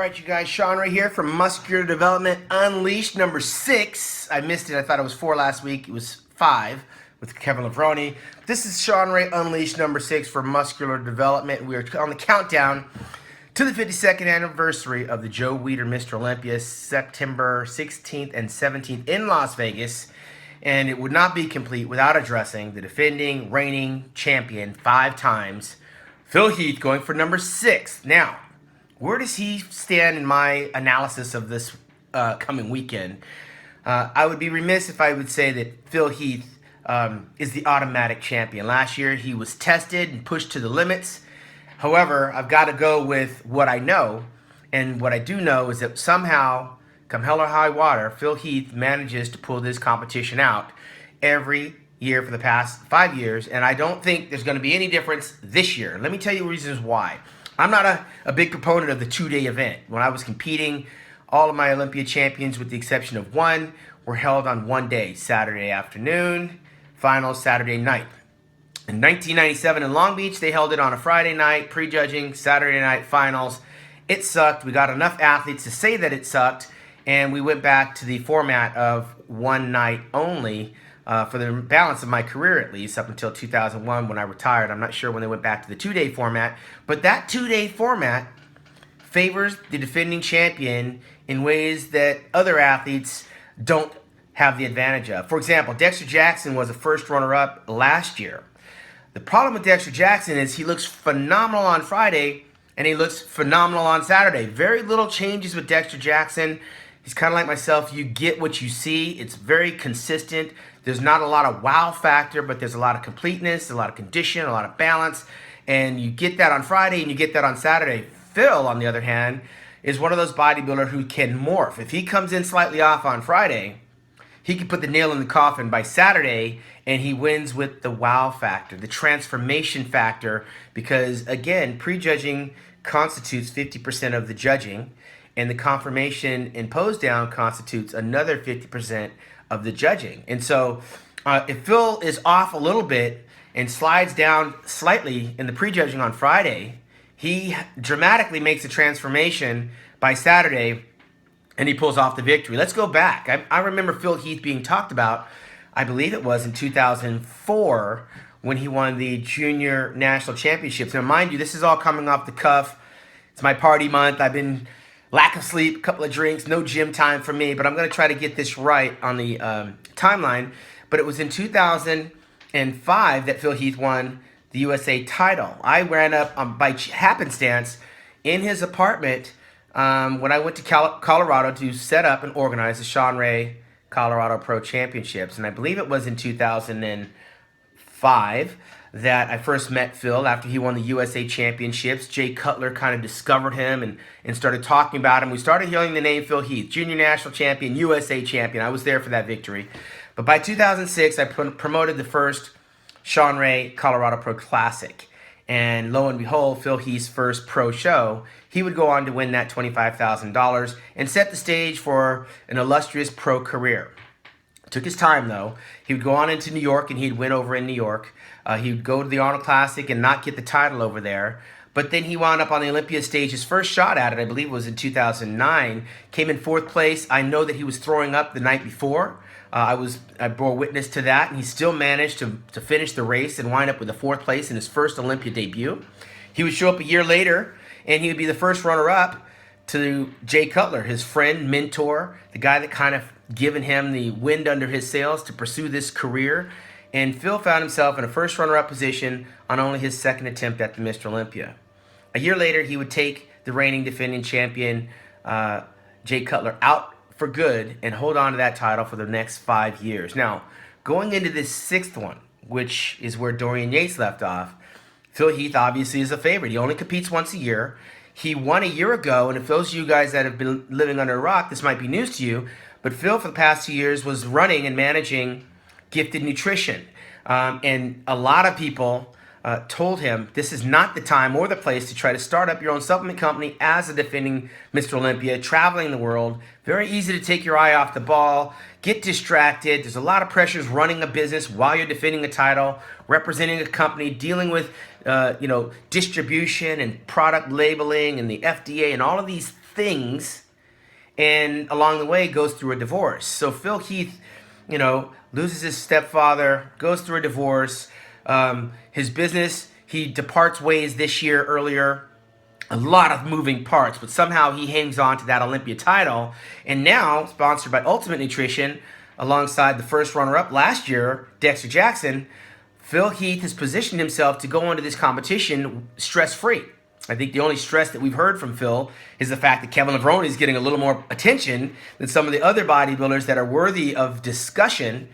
Alright, you guys, Shawn right here from Muscular Development Unleashed, number 6. I missed it. I thought it was 4 last week. It was 5 with Kevin Lavroni. This is Shawn Ray Unleashed, number 6 for Muscular Development. We are on the countdown to the 52nd anniversary of the Joe Weider Mr. Olympia, September 16th and 17th in Las Vegas. And it would not be complete without addressing the defending, reigning champion 5 times, Phil Heath, going for number 6. Now, where does he stand in my analysis of this coming weekend? I would be remiss if I would say that Phil Heath is the automatic champion. Last year, he was tested and pushed to the limits. However, I've got to go with what I know. And what I do know is that somehow, come hell or high water, Phil Heath manages to pull this competition out every year for the past 5 years. And I don't think there's going to be any difference this year. Let me tell you reasons why. I'm not a big proponent of the 2-day event. When I was competing, all of my Olympia champions, with the exception of one, were held on one day, Saturday afternoon, finals Saturday night. In 1997 in Long Beach, they held it on a Friday night, prejudging, Saturday night finals. It sucked. We got enough athletes to say that it sucked, and we went back to the format of one night only, for the balance of my career, at least, up until 2001 when I retired. I'm not sure when they went back to the 2-day format. But that 2-day format favors the defending champion in ways that other athletes don't have the advantage of. For example, Dexter Jackson was a first runner-up last year. The problem with Dexter Jackson is he looks phenomenal on Friday and he looks phenomenal on Saturday. Very little changes with Dexter Jackson. He's kind of like myself. You get what you see. It's very consistent. There's not a lot of wow factor, but there's a lot of completeness, a lot of condition, a lot of balance. And you get that on Friday and you get that on Saturday. Phil, on the other hand, is one of those bodybuilders who can morph. If he comes in slightly off on Friday, he can put the nail in the coffin by Saturday, and he wins with the wow factor, the transformation factor, because, again, prejudging constitutes 50% of the judging, and the confirmation and pose down constitutes another 50% of the judging. And so if Phil is off a little bit and slides down slightly in the prejudging on Friday, he dramatically makes a transformation by Saturday and he pulls off the victory. Let's go back. I remember Phil Heath being talked about, I believe it was in 2004, when he won the Junior National Championships. Now, mind you, this is all coming off the cuff. It's my party month. I've been lack of sleep, a couple of drinks, no gym time for me, but I'm going to try to get this right on the timeline. But it was in 2005 that Phil Heath won the USA title. I ran up by happenstance in his apartment when I went to Colorado to set up and organize the Shawn Ray Colorado Pro Championships. And I believe it was in 2005 that I first met Phil after he won the USA Championships. Jay Cutler kind of discovered him and started talking about him. We started hearing the name Phil Heath, Junior National Champion, USA Champion. I was there for that victory. But by 2006, I promoted the first Shawn Ray Colorado Pro Classic. And lo and behold, Phil Heath's first pro show, he would go on to win that $25,000 and set the stage for an illustrious pro career. It took his time, though. He would go on into New York, and he'd win over in New York. He would go to the Arnold Classic and not get the title over there. But then he wound up on the Olympia stage. His first shot at it, I believe it was in 2009, came in 4th place. I know that he was throwing up the night before. I bore witness to that, and he still managed to finish the race and wind up with a 4th place in his first Olympia debut. He would show up a year later, and he would be the first runner-up to Jay Cutler, his friend, mentor, the guy that kind of given him the wind under his sails to pursue this career. And Phil found himself in a first runner-up position on only his 2nd attempt at the Mr. Olympia. A year later, he would take the reigning defending champion, Jay Cutler, out for good and hold on to that title for the next 5 years. Now, going into this 6th one, which is where Dorian Yates left off, Phil Heath obviously is a favorite. He only competes once a year. He won a year ago, and if those of you guys that have been living under a rock, this might be news to you, but Phil, for the past 2 years, was running and managing Gifted Nutrition. And a lot of people told him this is not the time or the place to try to start up your own supplement company as a defending Mr. Olympia, traveling the world. Very easy to take your eye off the ball, get distracted. There's a lot of pressures running a business while you're defending a title, representing a company, dealing with distribution and product labeling and the FDA and all of these things, and along the way goes through a divorce. So Phil Heath, loses his stepfather, goes through a divorce. His business, he departs ways this year earlier. A lot of moving parts, but somehow he hangs on to that Olympia title. And now, sponsored by Ultimate Nutrition, alongside the first runner-up last year, Dexter Jackson, Phil Heath has positioned himself to go into this competition stress-free. I think the only stress that we've heard from Phil is the fact that Kevin Levrone is getting a little more attention than some of the other bodybuilders that are worthy of discussion.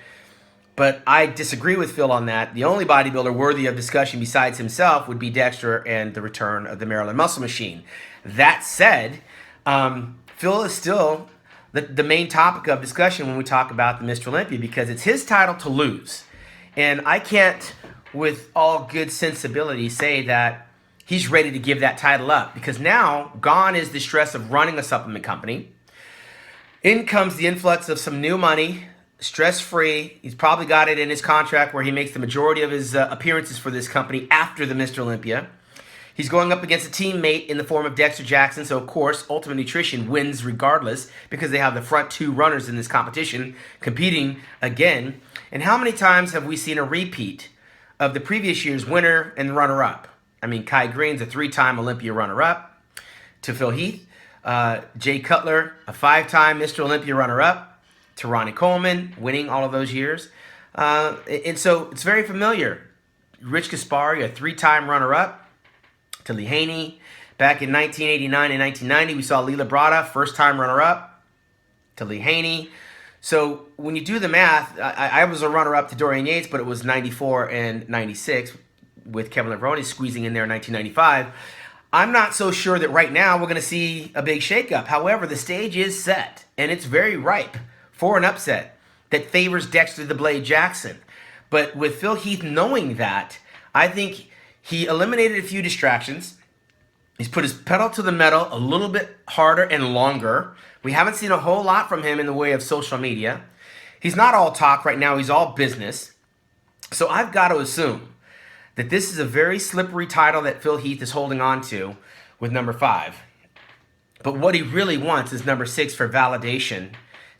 But I disagree with Phil on that. The only bodybuilder worthy of discussion besides himself would be Dexter and the return of the Maryland Muscle Machine. That said, Phil is still the main topic of discussion when we talk about the Mr. Olympia because it's his title to lose. And I can't, with all good sensibility, say that he's ready to give that title up because now gone is the stress of running a supplement company. In comes the influx of some new money, stress-free. He's probably got it in his contract where he makes the majority of his appearances for this company after the Mr. Olympia. He's going up against a teammate in the form of Dexter Jackson, so of course Ultimate Nutrition wins regardless because they have the front two runners in this competition competing again. And how many times have we seen a repeat of the previous year's winner and runner-up? I mean, Kai Green's a 3-time Olympia runner-up to Phil Heath. Jay Cutler, a 5-time Mr. Olympia runner-up to Ronnie Coleman, winning all of those years. And so it's very familiar. Rich Gaspari, a 3-time runner-up to Lee Haney. Back in 1989 and 1990, we saw Lee Labrada, first-time runner-up to Lee Haney. So when you do the math, I was a runner-up to Dorian Yates, but it was 94 and 96 with Kevin Levrone squeezing in there in 1995. I'm not so sure that right now we're going to see a big shakeup. However, the stage is set, and it's very ripe for an upset that favors Dexter the Blade Jackson. But with Phil Heath knowing that, I think he eliminated a few distractions. He's put his pedal to the metal a little bit harder and longer. We haven't seen a whole lot from him in the way of social media. He's not all talk right now. He's all business. So I've got to assume that this is a very slippery title that Phil Heath is holding on to with number 5. But what he really wants is number 6 for validation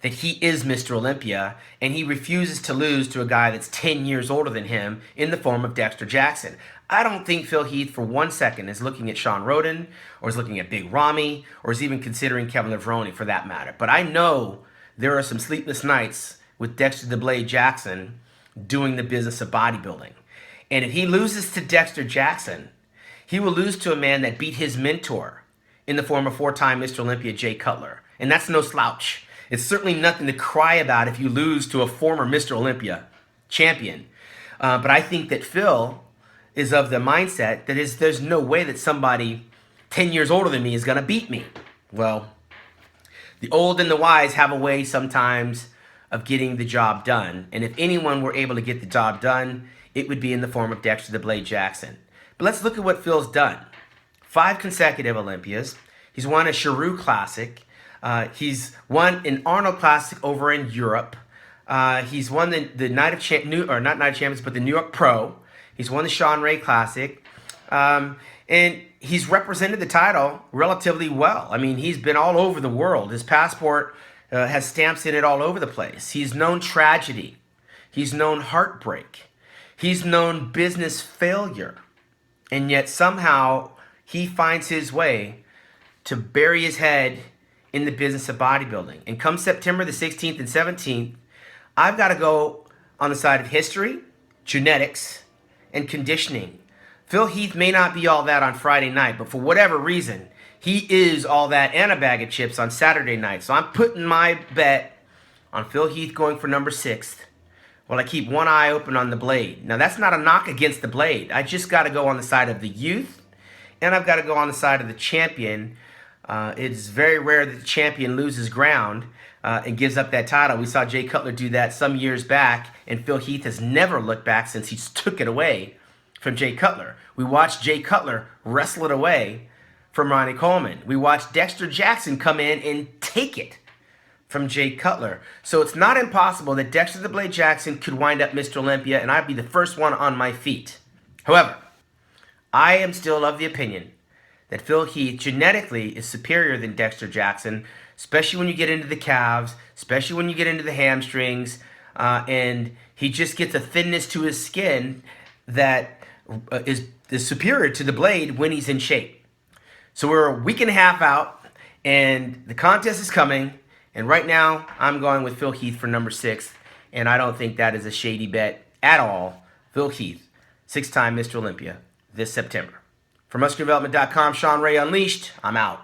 that he is Mr. Olympia, and he refuses to lose to a guy that's 10 years older than him in the form of Dexter Jackson. I don't think Phil Heath for 1 second is looking at Shawn Rhoden, or is looking at Big Ramy, or is even considering Kevin Levrone for that matter. But I know there are some sleepless nights with Dexter the Blade Jackson doing the business of bodybuilding. And if he loses to Dexter Jackson, he will lose to a man that beat his mentor in the form of 4-time Mr. Olympia, Jay Cutler. And that's no slouch. It's certainly nothing to cry about if you lose to a former Mr. Olympia champion. But I think that Phil is of the mindset that there's no way that somebody 10 years older than me is going to beat me. Well, the old and the wise have a way sometimes of getting the job done. And if anyone were able to get the job done, it would be in the form of Dexter the Blade Jackson. But let's look at what Phil's done. 5 consecutive Olympias. He's won a Cheru Classic. He's won an Arnold Classic over in Europe. He's won the Night of not Night of Champions, but the New York Pro. He's won the Shawn Ray Classic. And he's represented the title relatively well. I mean, he's been all over the world. His passport has stamps in it all over the place. He's known tragedy. He's known heartbreak. He's known business failure. And yet somehow he finds his way to bury his head in the business of bodybuilding. And come September the 16th and 17th, I've got to go on the side of history, genetics, and conditioning. Phil Heath may not be all that on Friday night, but for whatever reason, he is all that and a bag of chips on Saturday night. So I'm putting my bet on Phil Heath going for number 6 while I keep one eye open on the Blade. Now, that's not a knock against the Blade. I just got to go on the side of the youth, and I've got to go on the side of the champion. It's very rare that the champion loses ground and gives up that title. We saw Jay Cutler do that some years back, and Phil Heath has never looked back since he took it away from Jay Cutler. We watched Jay Cutler wrestle it away from Ronnie Coleman. We watched Dexter Jackson come in and take it from Jay Cutler. So it's not impossible that Dexter the Blade Jackson could wind up Mr. Olympia, and I'd be the first one on my feet. However, I am still of the opinion that Phil Heath genetically is superior than Dexter Jackson, especially when you get into the calves, especially when you get into the hamstrings, and he just gets a thinness to his skin that is superior to the Blade when he's in shape. So we're a week and a half out, and the contest is coming, and right now I'm going with Phil Heath for number 6, and I don't think that is a shady bet at all. Phil Heath, 6-time Mr. Olympia, this September. For MuscularDevelopment.com, Shawn Ray Unleashed, I'm out.